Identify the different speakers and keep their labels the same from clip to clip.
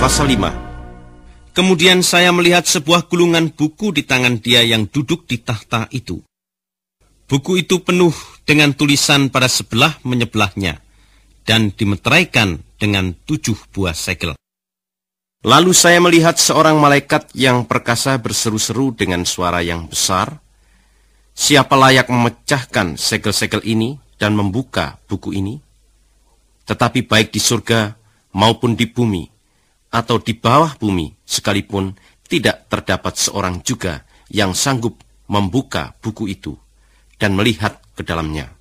Speaker 1: pasal 5. Kemudian saya melihat sebuah gulungan buku di tangan dia yang duduk di tahta itu. Buku itu penuh dengan tulisan pada sebelah menyebelahnya, dan dimeteraikan dengan 7 buah segel. Lalu saya melihat seorang malaikat yang perkasa berseru-seru dengan suara yang besar, "Siapa layak memecahkan segel-segel ini dan membuka buku ini?" Tetapi baik di surga maupun di bumi, atau di bawah bumi sekalipun, tidak terdapat seorang juga yang sanggup membuka buku itu dan melihat ke dalamnya.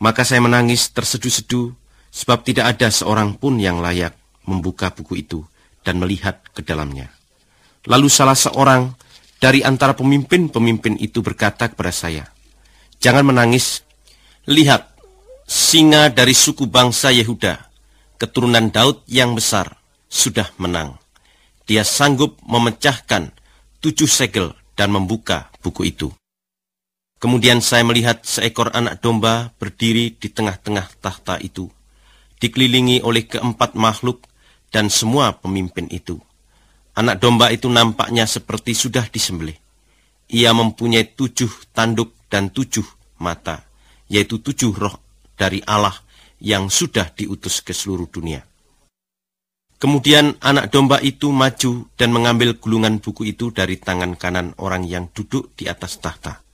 Speaker 1: Maka saya menangis terseduh-seduh, sebab tidak ada seorang pun yang layak membuka buku itu dan melihat ke dalamnya. Lalu salah seorang dari antara pemimpin-pemimpin itu berkata kepada saya, "Jangan menangis, lihat, singa dari suku bangsa Yehuda, keturunan Daud yang besar, sudah menang. Dia sanggup memecahkan 7 segel dan membuka buku itu." Kemudian saya melihat seekor anak domba berdiri di tengah-tengah tahta itu, dikelilingi oleh keempat makhluk dan semua pemimpin itu. Anak domba itu nampaknya seperti sudah disembelih. Ia mempunyai 7 tanduk dan 7 mata, yaitu 7 roh dari Allah yang sudah diutus ke seluruh dunia. Kemudian anak domba itu maju dan mengambil gulungan buku itu dari tangan kanan orang yang duduk di atas tahta.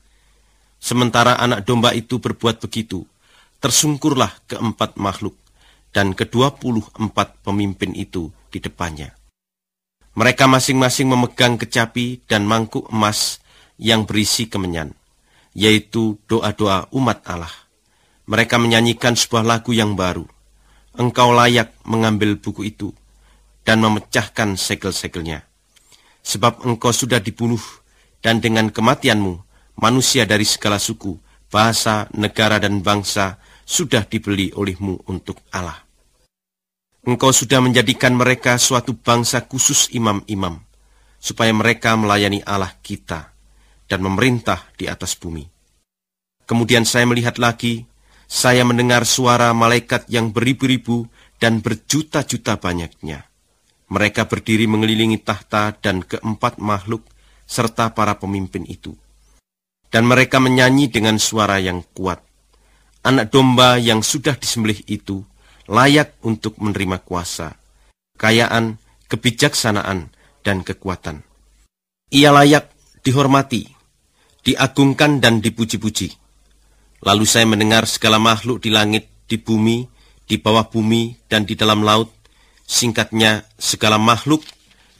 Speaker 1: Sementara anak domba itu berbuat begitu, tersungkurlah keempat makhluk dan ke-24 pemimpin itu di depannya. Mereka masing-masing memegang kecapi dan mangkuk emas yang berisi kemenyan, yaitu doa-doa umat Allah. Mereka menyanyikan sebuah lagu yang baru. "Engkau layak mengambil buku itu dan memecahkan segel-segelnya. Sebab engkau sudah dibunuh, dan dengan kematianmu, manusia dari segala suku, bahasa, negara, dan bangsa sudah dibeli olehmu untuk Allah. Engkau sudah menjadikan mereka suatu bangsa khusus imam-imam, supaya mereka melayani Allah kita dan memerintah di atas bumi." Kemudian saya melihat lagi, saya mendengar suara malaikat yang beribu-ribu dan berjuta-juta banyaknya. Mereka berdiri mengelilingi tahta dan keempat makhluk serta para pemimpin itu. Dan mereka menyanyi dengan suara yang kuat, "Anak domba yang sudah disembelih itu layak untuk menerima kuasa, kekayaan, kebijaksanaan, dan kekuatan. Ia layak dihormati, diagungkan, dan dipuji-puji." Lalu saya mendengar segala makhluk di langit, di bumi, di bawah bumi, dan di dalam laut, singkatnya segala makhluk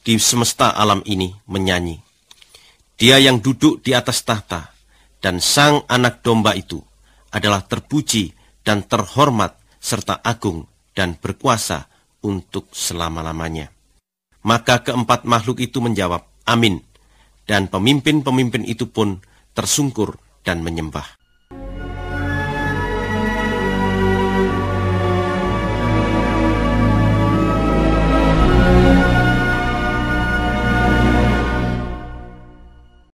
Speaker 1: di semesta alam ini menyanyi, "Dia yang duduk di atas tahta dan sang anak domba itu adalah terpuji dan terhormat serta agung dan berkuasa untuk selama-lamanya." Maka keempat makhluk itu menjawab, "Amin." Dan pemimpin-pemimpin itu pun tersungkur dan menyembah.